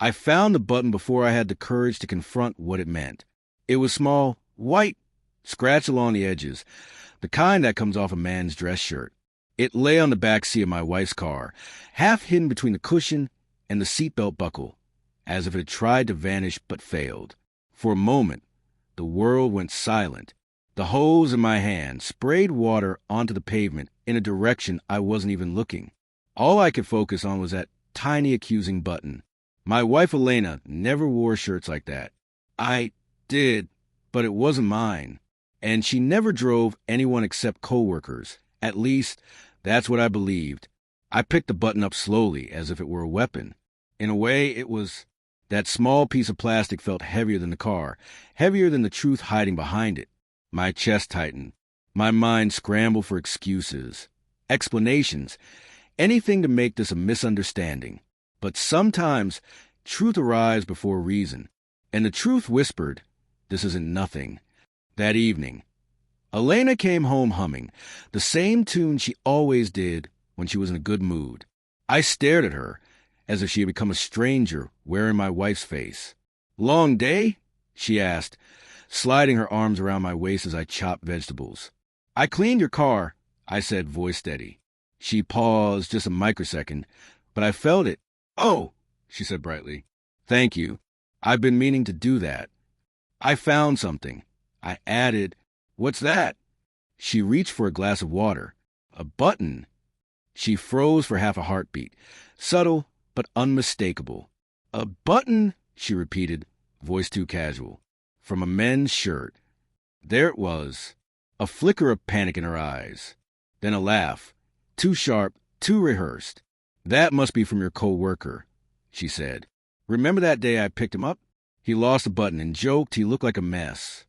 I found the button before I had the courage to confront what it meant. It was small, white, scratched along the edges, the kind that comes off a man's dress shirt. It lay on the back seat of my wife's car, half hidden between the cushion and the seatbelt buckle, as if it had tried to vanish but failed. For a moment, the world went silent. The hose in my hand sprayed water onto the pavement in a direction I wasn't even looking. All I could focus on was that tiny accusing button. My wife Elena never wore shirts like that. I did, but it wasn't mine. And she never drove anyone except coworkers. At least, that's what I believed. I picked the button up slowly, as if it were a weapon. In a way, it was... That small piece of plastic felt heavier than the car, heavier than the truth hiding behind it. My chest tightened. My mind scrambled for excuses, explanations, anything to make this a misunderstanding. But sometimes truth arrives before reason, and the truth whispered, "This isn't nothing." That evening, Elena came home humming, the same tune she always did when she was in a good mood. I stared at her, as if she had become a stranger wearing my wife's face. "Long day?" she asked, sliding her arms around my waist as I chopped vegetables. "I cleaned your car," I said, voice steady. She paused just a microsecond, but I felt it. "Oh," she said brightly. "Thank you. I've been meaning to do that." "I found something." I added, "What's that?" She reached for a glass of water. "A button." She froze for half a heartbeat, subtle but unmistakable. "A button," she repeated, voice too casual. "From a men's shirt." There it was, a flicker of panic in her eyes. Then a laugh, too sharp, too rehearsed. "That must be from your co-worker," she said. "Remember that day I picked him up? He lost a button and joked he looked like a mess."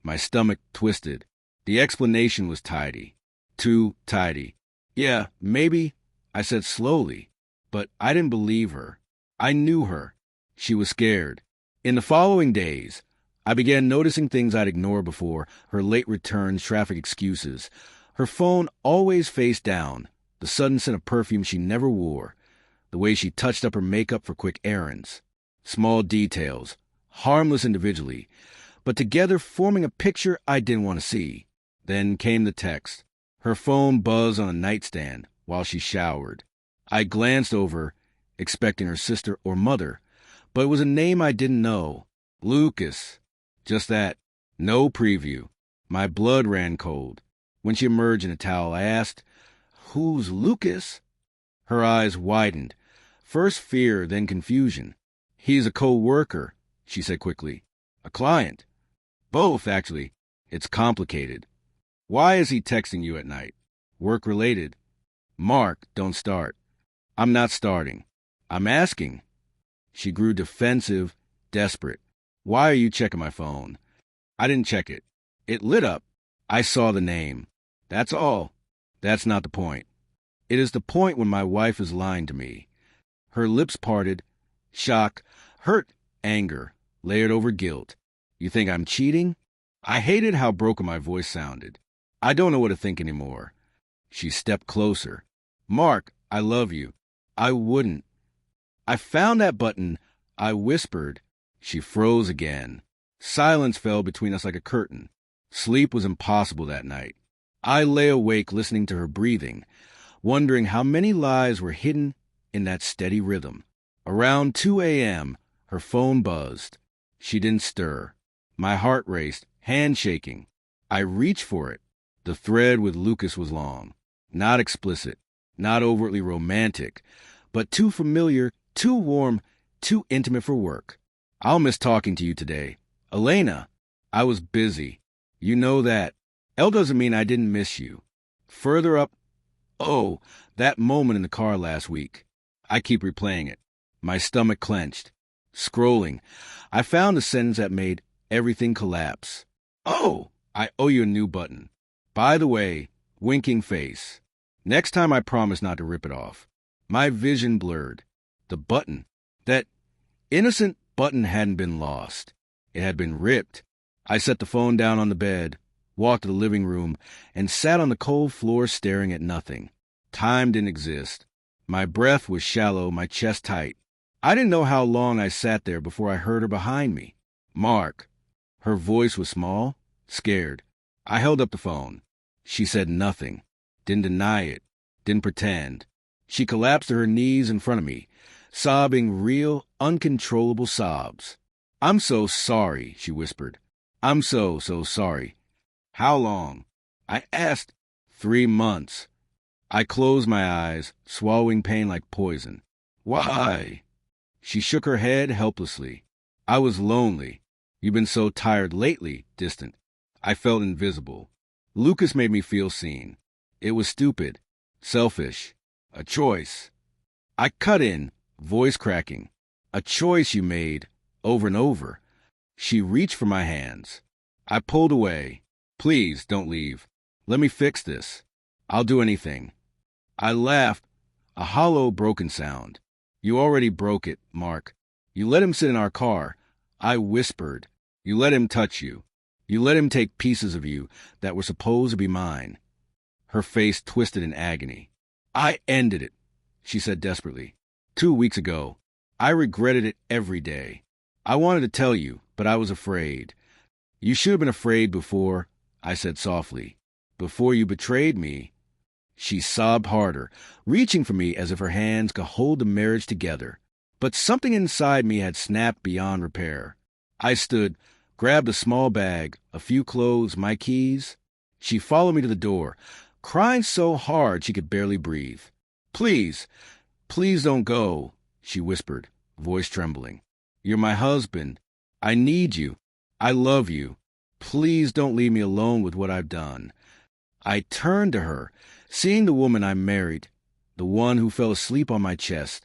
My stomach twisted. The explanation was tidy. Too tidy. "Yeah, maybe," I said slowly. But I didn't believe her. I knew her. She was scared. In the following days, I began noticing things I'd ignored before: her late returns, traffic excuses, her phone always face down, the sudden scent of perfume she never wore, the way she touched up her makeup for quick errands. Small details, harmless individually, but together forming a picture I didn't want to see. Then came the text. Her phone buzzed on a nightstand while she showered. I glanced over, expecting her sister or mother, but it was a name I didn't know. Lucas. Just that. No preview. My blood ran cold. When she emerged in a towel, I asked, "Who's Lucas?" Her eyes widened. First fear, then confusion. "He's a co-worker," she said quickly. "A client." "Both, actually. It's complicated." "Why is he texting you at night?" "Work-related." "Mark, don't start." "I'm not starting. I'm asking." She grew defensive, desperate. "Why are you checking my phone?" I didn't check it. It lit up. I saw the name. That's all. That's not the point. It is the point when my wife is lying to me. Her lips parted. Shock, hurt, anger, layered over guilt. "You think I'm cheating?" I hated how broken my voice sounded. "I don't know what to think anymore." She stepped closer. "Mark, I love you." "I wouldn't." "I found that button," I whispered. She froze again. Silence fell between us like a curtain. Sleep was impossible that night. I lay awake listening to her breathing, wondering how many lies were hidden in that steady rhythm. Around 2 a.m., her phone buzzed. She didn't stir. My heart raced, hand shaking. I reached for it. The thread with Lucas was long. Not explicit, not overtly romantic, but too familiar, too warm, too intimate for work. "I'll miss talking to you today." "Elena." "I was busy. You know that. L doesn't mean I didn't miss you." Further up, "Oh, that moment in the car last week." I keep replaying it. My stomach clenched. Scrolling, I found the sentence that made everything collapse. "Oh, I owe you a new button. By the way," winking face. "Next time I promise not to rip it off." My vision blurred. The button. That innocent button hadn't been lost. It had been ripped. I set the phone down on the bed, walked to the living room, and sat on the cold floor staring at nothing. Time didn't exist. My breath was shallow, my chest tight. I didn't know how long I sat there before I heard her behind me. Mark. Her voice was small, scared. I held up the phone. She said nothing. Didn't deny it. Didn't pretend. She collapsed to her knees in front of me, sobbing real, uncontrollable sobs. "I'm so sorry," she whispered. "I'm so sorry." "How long?" I asked. 3 months. I closed my eyes, swallowing pain like poison. "Why?" She shook her head helplessly. "I was lonely. You've been so tired lately," distant. I felt invisible. Lucas made me feel seen. It was stupid, selfish, a choice. I cut in, voice cracking. "A choice you made, over and over." She reached for my hands. I pulled away. "Please, don't leave. Let me fix this. I'll do anything." I laughed, a hollow, broken sound. "You already broke it, Mark. You let him sit in our car." I whispered. "You let him touch you. You let him take pieces of you that were supposed to be mine." Her face twisted in agony. "I ended it," she said desperately. 2 weeks ago. I regretted it every day. I wanted to tell you, but I was afraid. "You should have been afraid before," I said softly. "Before you betrayed me." She sobbed harder, reaching for me as if her hands could hold the marriage together. But something inside me had snapped beyond repair. I stood, grabbed a small bag, a few clothes, my keys. She followed me to the door, crying so hard she could barely breathe. "Please, please don't go," she whispered, voice trembling. "You're my husband. I need you. I love you. Please don't leave me alone with what I've done." I turned to her, seeing the woman I married, the one who fell asleep on my chest,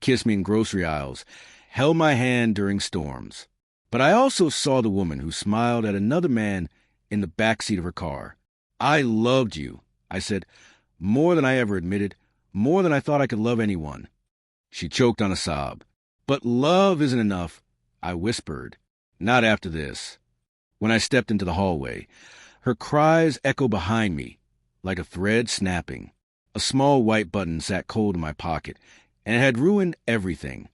kissed me in grocery aisles, held my hand during storms. But I also saw the woman who smiled at another man in the back seat of her car. "I loved you," I said, "more than I ever admitted, more than I thought I could love anyone." She choked on a sob. "But love isn't enough," I whispered. "Not after this." When I stepped into the hallway, her cries echoed behind me, like a thread snapping. A small white button sat cold in my pocket, and it had ruined everything.